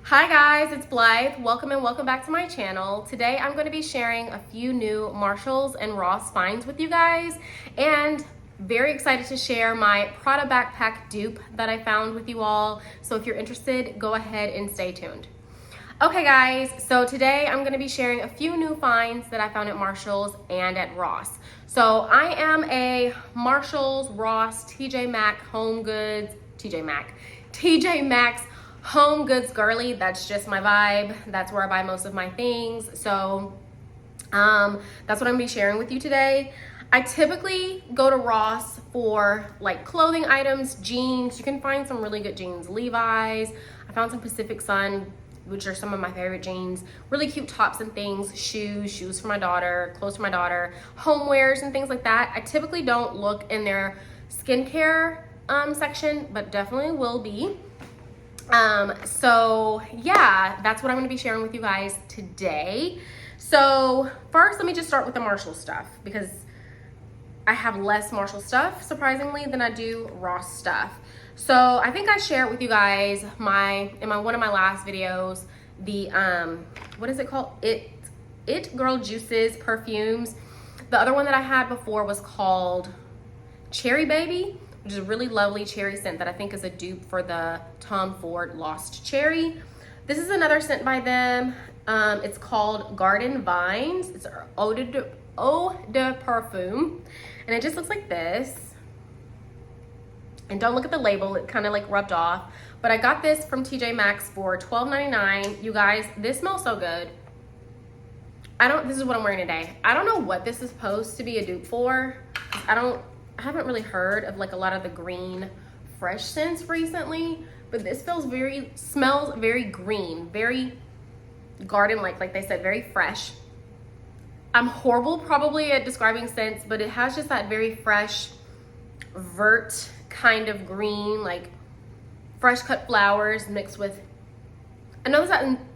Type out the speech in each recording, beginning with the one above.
Hi guys, it's Blythe. Welcome and welcome back to my channel. Today I'm going to be sharing a few new Marshalls and Ross finds with you guys, and very excited to share my Prada Backpack Dupe that I found with you all. So if you're interested, go ahead and stay tuned. Okay guys, so today I'm going to be sharing a few new finds that I found at Marshalls and at Ross. So I am a Marshalls, Ross, TJ Maxx home goods girly. That's just my vibe. That's where I buy most of my things. So that's what I'm gonna be sharing with you today. I typically go to Ross for like clothing items, jeans. You can find some really good jeans. Levi's. I found some Pacific Sun, which are some of my favorite jeans. Really cute tops and things, shoes for my daughter, clothes for my daughter, homewares and things like that. I typically don't look in their skincare section, but definitely will be. So yeah, that's what I'm going to be sharing with you guys today. So first, let me just start with the Marshall stuff, because I have less Marshall stuff, surprisingly, than I do Ross stuff. So I think I shared with you guys in one of my last videos, the what is it called? It Girl Juices perfumes. The other one that I had before was called Cherry Baby, which is a really lovely cherry scent that I think is a dupe for the Tom Ford Lost Cherry. This is another scent by them. It's called Garden Vines. It's eau de parfum, and it just looks like this. And don't look at the label, it kind of like rubbed off. But I got this from TJ Maxx for $12.99. You guys, this smells so good. This is what I'm wearing today. I don't know what this is supposed to be a dupe for. I haven't really heard of like a lot of the green fresh scents recently, but this smells very green, very garden-like they said, very fresh. I'm horrible probably at describing scents, but it has just that very fresh, vert kind of green, like fresh cut flowers mixed with, I know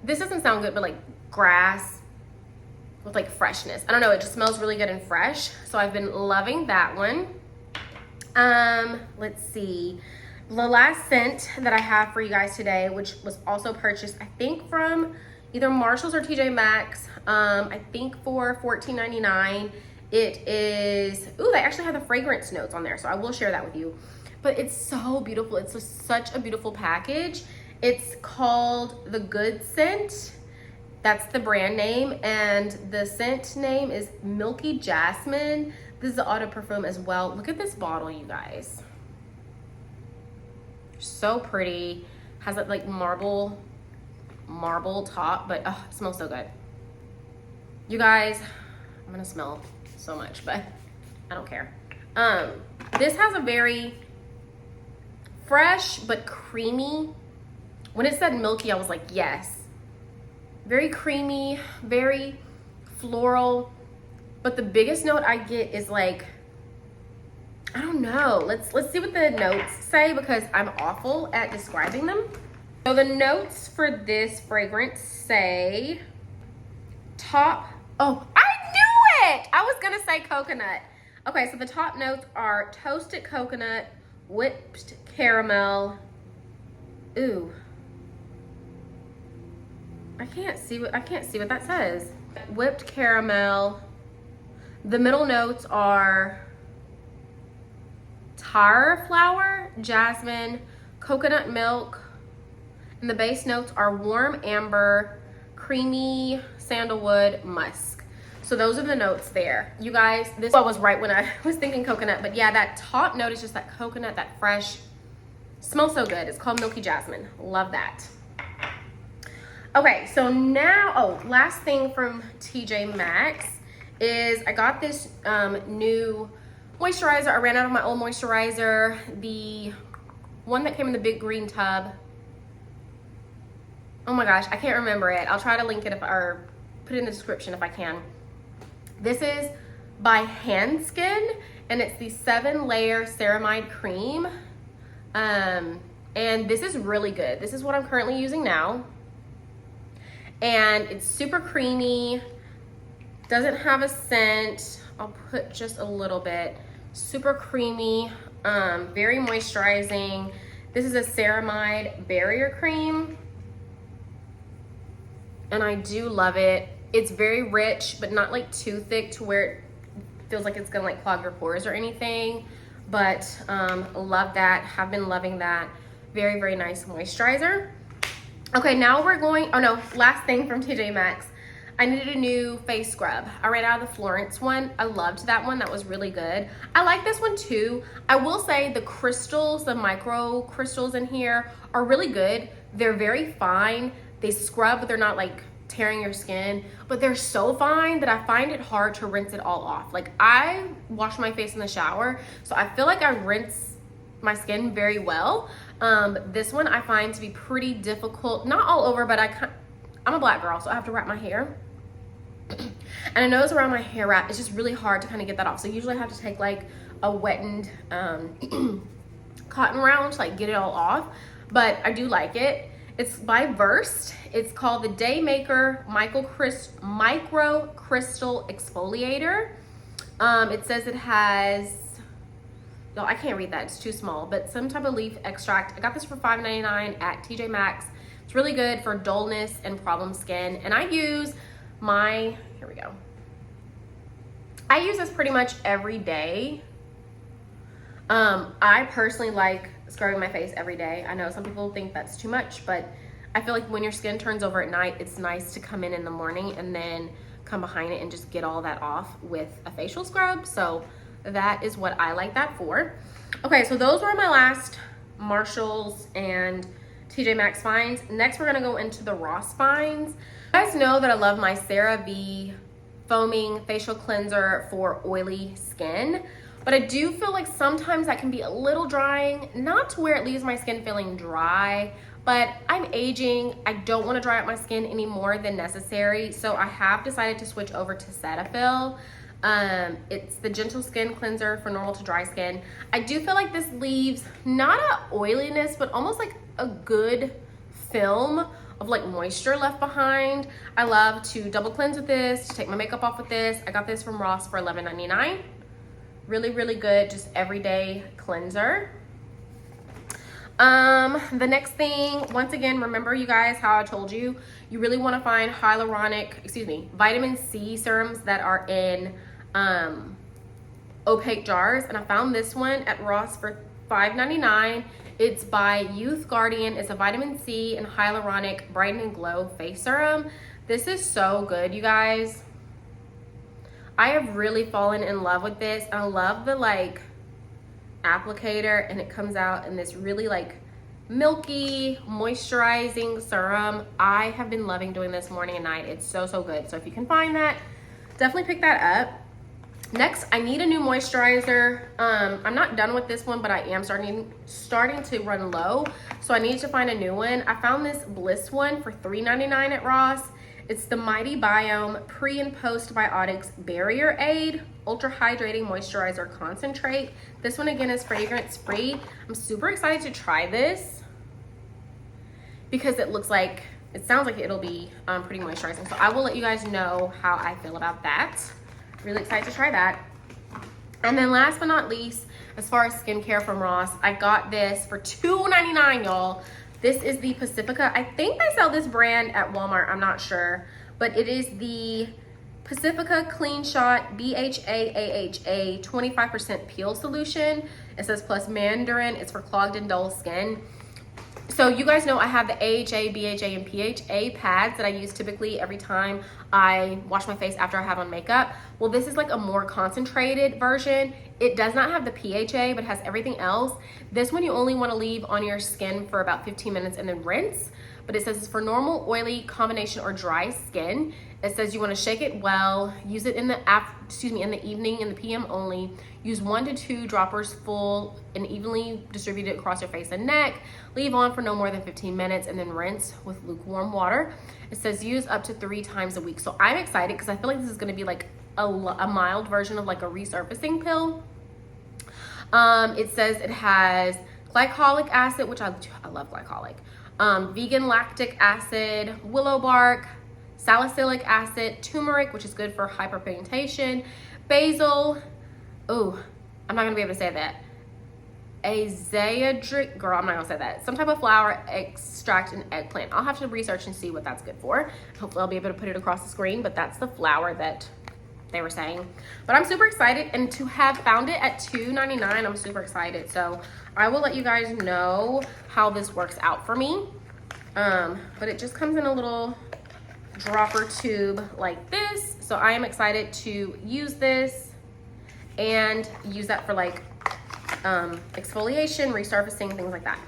this doesn't sound good, but like grass with like freshness. I don't know, it just smells really good and fresh. So I've been loving that one. Let's see. The last scent that I have for you guys today, which was also purchased, I think from either Marshalls or TJ Maxx, I think for $14.99. It is, ooh, they actually have the fragrance notes on there, so I will share that with you. But it's so beautiful. It's such a beautiful package. It's called the Good Scent. That's the brand name, and the scent name is Milky Jasmine. This is the eau de parfum as well. Look at this bottle, you guys. So pretty. Has that like marble top, but oh, it smells so good. You guys, I'm gonna smell so much, but I don't care. This has a very fresh but creamy. When it said milky, I was like, yes. Very creamy, very floral. But the biggest note I get is like, I don't know. Let's see what the notes say, because I'm awful at describing them. So the notes for this fragrance say oh, I knew it! I was gonna say coconut. Okay, so the top notes are toasted coconut, whipped caramel. Ooh. I can't see what that says. Whipped caramel. The middle notes are tar flower, jasmine, coconut milk, and the base notes are warm amber, creamy sandalwood, musk. So those are the notes there. You guys, this one was right when I was thinking coconut, but yeah, that top note is just that coconut, that fresh, smells so good. It's called Milky Jasmine. Love that. Okay, so now, oh, last thing from TJ Maxx is I got this new moisturizer. I ran out of my old moisturizer, the one that came in the big green tub. Oh my gosh, I can't remember it. I'll try to link it or put it in the description if I can. This is by Handskin, and it's the 7-layer ceramide cream. And this is really good. This is what I'm currently using now. And it's super creamy. Doesn't have a scent. I'll put just a little bit. Super creamy, very moisturizing. This is a ceramide barrier cream. and I do love it. It's very rich, but not like too thick to where it feels like it's gonna like clog your pores or anything. But love that, have been loving that. Very, very nice moisturizer. Okay, now we're going, oh no, last thing from TJ Maxx. I needed a new face scrub. I ran out of the Florence one. I loved that one, that was really good. I like this one too. I will say the crystals, the micro crystals in here are really good. They're very fine. They scrub, but they're not like tearing your skin, but they're so fine that I find it hard to rinse it all off. Like I wash my face in the shower, so I feel like I rinse my skin very well. This one I find to be pretty difficult, not all over, but I'm a black girl, so I have to wrap my hair. And I know it's around my hair wrap, it's just really hard to kind of get that off. So usually I have to take like a wettened cotton round to like get it all off, but I do like it. It's by Versed. It's called the Day Maker Micro Crystal Exfoliator. It says it has, no, I can't read that, it's too small, but some type of leaf extract. I got this for $5.99 at TJ Maxx. It's really good for dullness and problem skin. And I use my, here we go. I use this pretty much every day. I personally like scrubbing my face every day. I know some people think that's too much, but I feel like when your skin turns over at night, it's nice to come in the morning and then come behind it and just get all that off with a facial scrub. So that is what I like that for. Okay, so those were my last Marshalls and TJ Maxx finds. Next, we're gonna go into the Ross finds. You guys know that I love my CeraVe foaming facial cleanser for oily skin, but I do feel like sometimes that can be a little drying, not to where it leaves my skin feeling dry, but I'm aging. I don't want to dry out my skin any more than necessary, so I have decided to switch over to Cetaphil. It's the gentle skin cleanser for normal to dry skin. I do feel like this leaves not a oiliness, but almost like a good film of like moisture left behind. I love to double cleanse with this, to take my makeup off with this. I got this from Ross for $11.99. Really, really good, just everyday cleanser. The next thing, once again, remember you guys how I told you, you really want to find vitamin C serums that are in opaque jars. And I found this one at Ross for $5.99. It's by Youth Guardian. It's a vitamin C and hyaluronic brighten and glow face serum. This is so good, you guys. I have really fallen in love with this. I love the like applicator, and it comes out in this really like milky moisturizing serum. I have been loving doing this morning and night. It's so, so good. So if you can find that, definitely pick that up. Next, I need a new moisturizer. I'm not done with this one, but I am starting to run low. So I need to find a new one. I found this Bliss one for $3.99 at Ross. It's the Mighty Biome Pre and Post Biotics Barrier Aid Ultra Hydrating Moisturizer Concentrate. This one again is fragrance free. I'm super excited to try this because it sounds like it'll be pretty moisturizing. So I will let you guys know how I feel about that. Really excited to try that. And then last but not least, as far as skincare from Ross, I got this for $2.99, y'all. This is the Pacifica. I think they sell this brand at Walmart, I'm not sure, but it is the Pacifica Clean Shot BHA AHA 25% peel solution. It says plus Mandarin. It's for clogged and dull skin. So you guys know I have the AHA, BHA, and PHA pads that I use typically every time I wash my face after I have on makeup. Well, this is like a more concentrated version. It does not have the PHA, but has everything else. This one you only want to leave on your skin for about 15 minutes and then rinse. But it says it's for normal, oily, combination, or dry skin. It says you want to shake it well, use it in the evening, in the PM only. Use 1 to 2 droppers full and evenly distribute it across your face and neck. Leave on for no more than 15 minutes and then rinse with lukewarm water. It says use up to 3 times a week. So I'm excited because I feel like this is going to be like a mild version of like a resurfacing pill. It says it has glycolic acid, which I love glycolic. Vegan lactic acid, willow bark, salicylic acid, turmeric, which is good for hyperpigmentation, basil, I'm not gonna be able to say that, azadirachta, girl, I'm not gonna say that. Some type of flour extract an eggplant. I'll have to research and see what that's good for. Hopefully I'll be able to put it across the screen, but that's the flour that they were saying. But I'm super excited, and to have found it at $2.99, I'm super excited. So I will let you guys know how this works out for me. But it just comes in a little dropper tube like this. So I am excited to use this and use that for like exfoliation, resurfacing, things like that.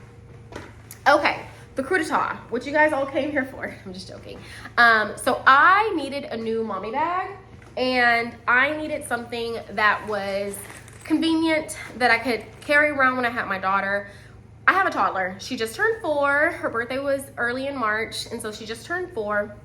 Okay, the coup d'etat, what you guys all came here for. I'm just joking. So I needed a new mommy bag, and I needed something that was convenient, that I could carry around when I had my daughter. I have a toddler. She just turned 4. Her birthday was early in March, and so she just turned 4.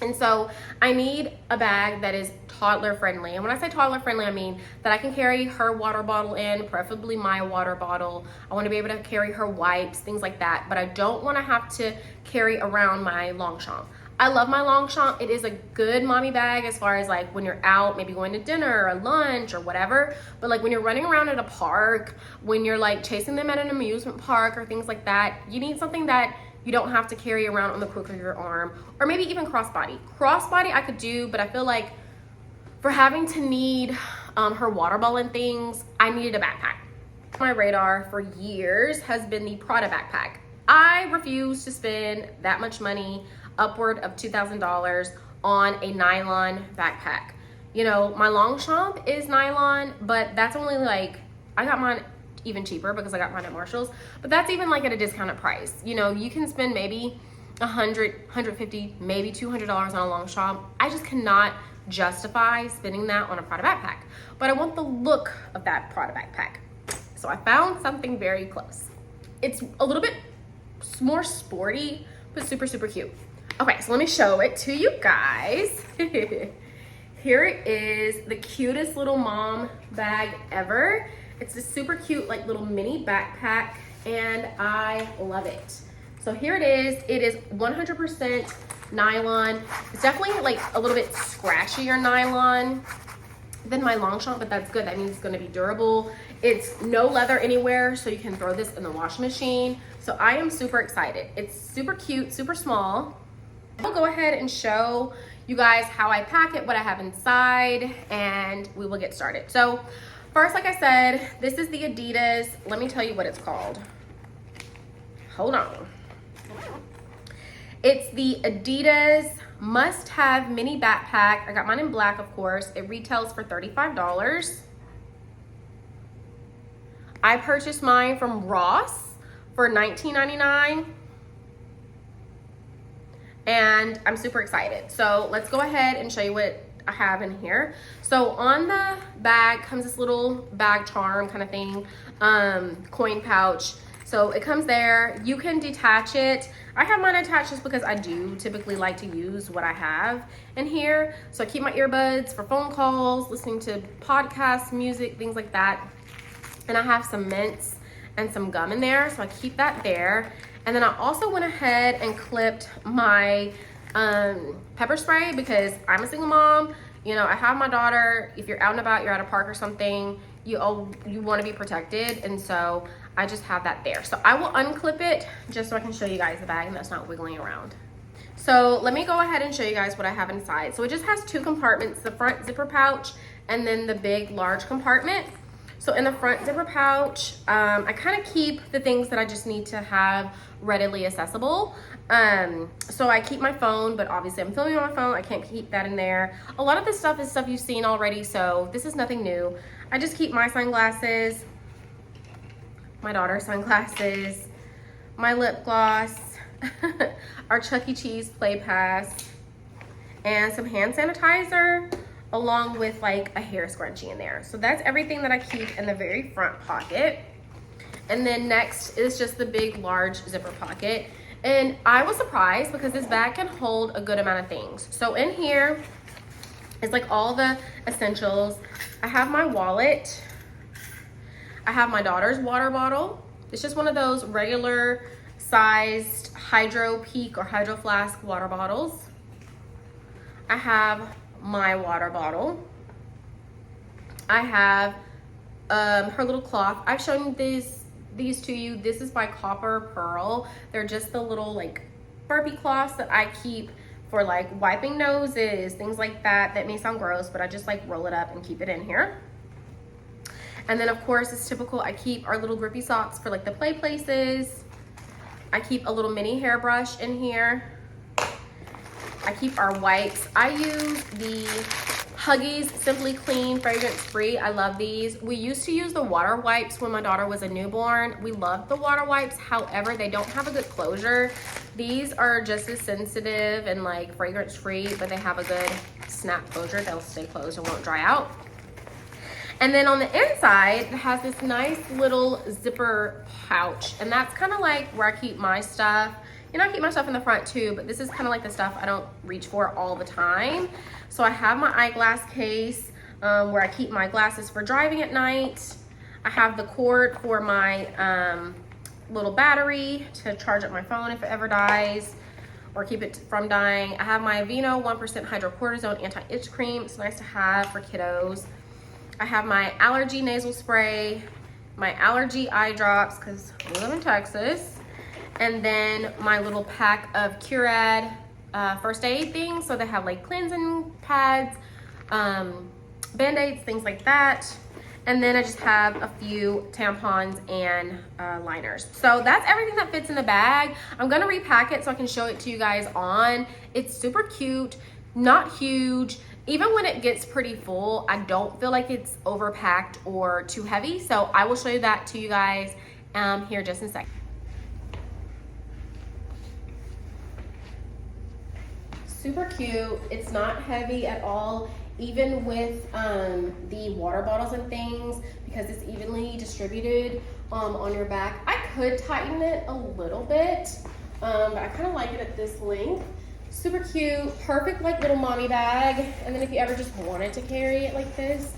And so I need a bag that is toddler friendly. And when I say toddler friendly, I mean that I can carry her water bottle in, preferably my water bottle. I want to be able to carry her wipes, things like that. But I don't want to have to carry around my Longchamp. I love my Longchamp. It is a good mommy bag as far as like when you're out, maybe going to dinner or lunch or whatever. But like when you're running around at a park, when you're like chasing them at an amusement park or things like that, you need something that you don't have to carry around on the crook of your arm, or maybe even crossbody. Crossbody I could do, but I feel like for having to need her water bottle and things, I needed a backpack. My radar for years has been the Prada Backpack. I refuse to spend that much money, upward of $2,000, on a nylon backpack. You know, my Longchamp is nylon, but that's only like, I got mine even cheaper because I got mine at Marshall's, but that's even like at a discounted price. You know, you can spend maybe $100, $150, maybe $200 on a Longchamp. I just cannot justify spending that on a Prada backpack, but I want the look of that Prada backpack. So I found something very close. It's a little bit more sporty, but super, super cute. Okay, so let me show it to you guys. Here it is, the cutest little mom bag ever. It's a super cute like little mini backpack, and I love it. So here it is. It is 100% nylon. It's definitely like a little bit scratchier nylon than my Longchamp, but that's good. That means it's gonna be durable. It's no leather anywhere, so you can throw this in the washing machine. So I am super excited. It's super cute, super small. I'll go ahead and show you guys how I pack it, what I have inside, and we will get started. So first, like I said, this is the Adidas. Let me tell you what it's called. Hold on. It's the Adidas must-have mini backpack. I got mine in black, of course. It retails for $35. I purchased mine from Ross for $19.99. And I'm super excited. So let's go ahead and show you what I have in here. So on the bag comes this little bag charm kind of thing, coin pouch. So it comes there. You can detach it. I have mine attached just because I do typically like to use what I have in here. So I keep my earbuds for phone calls, listening to podcasts, music, things like that. And I have some mints and some gum in there, so I keep that there. And then I also went ahead and clipped my pepper spray because I'm a single mom. You know, I have my daughter. If you're out and about, you're at a park or something, you want to be protected, and so I just have that there. So I will unclip it just so I can show you guys the bag and that's not wiggling around. So let me go ahead and show you guys what I have inside. So it just has 2 compartments, the front zipper pouch and then the big large compartment. So in the front zipper pouch, I kind of keep the things that I just need to have readily accessible. So I keep my phone, but obviously I'm filming on my phone. I can't keep that in there. A lot of this stuff is stuff you've seen already, so this is nothing new. I just keep my sunglasses, my daughter's sunglasses, my lip gloss, our Chuck E. Cheese play pass, and some hand sanitizer, along with like a hair scrunchie in there. So that's everything that I keep in the very front pocket. And then next is just the big large zipper pocket. And I was surprised because this bag can hold a good amount of things. So in here is like all the essentials. I have my wallet. I have my daughter's water bottle. It's just one of those regular sized Hydro Peak or Hydro Flask water bottles. I have my water bottle. I have her little cloth. I've shown you these to you. This is by Copper Pearl. They're just the little like burpee cloths that I keep for like wiping noses, things like that. That may sound gross, but I just like roll it up and keep it in here. And then of course, it's typical, I keep our little grippy socks for like the play places. I keep a little mini hairbrush in here. I keep our wipes. I use the Huggies Simply Clean Fragrance Free. I love these. We used to use the water wipes when my daughter was a newborn. We loved the water wipes. However, they don't have a good closure. These are just as sensitive and like fragrance free, but they have a good snap closure. They'll stay closed and won't dry out. And then on the inside, it has this nice little zipper pouch. And that's kind of like where I keep my stuff. You know, I keep my stuff in the front too, but this is kind of like the stuff I don't reach for all the time. So I have my eyeglass case where I keep my glasses for driving at night. I have the cord for my little battery to charge up my phone if it ever dies or keep it from dying. I have my Aveeno 1% hydrocortisone anti-itch cream. It's nice to have for kiddos. I have my allergy nasal spray, my allergy eye drops because we live in Texas, and then my little pack of Curad first aid things. So they have like cleansing pads, Band-Aids, things like that. And then I just have a few tampons and liners. So that's everything that fits in the bag. I'm gonna repack it so I can show it to you guys on. It's super cute, not huge. Even when it gets pretty full, I don't feel like it's overpacked or too heavy. So I will show you that to you guys here just in a second. Super cute. It's not heavy at all, even with the water bottles and things, because it's evenly distributed on your back. I could tighten it a little bit, but I kind of like it at this length. Super cute, perfect like little mommy bag. And then if you ever just wanted to carry it like this,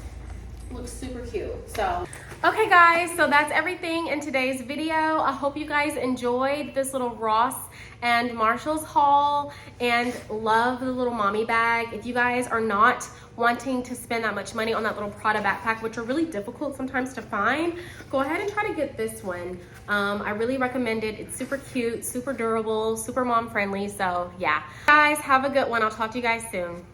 looks super cute. So okay guys, so that's everything in today's video. I hope you guys enjoyed this little Ross and Marshall's haul and love the little mommy bag. If you guys are not wanting to spend that much money on that little Prada backpack, which are really difficult sometimes to find, go ahead and try to get this one. I really recommend it. It's super cute, super durable, super mom friendly. So yeah, guys, have a good one. I'll talk to you guys soon.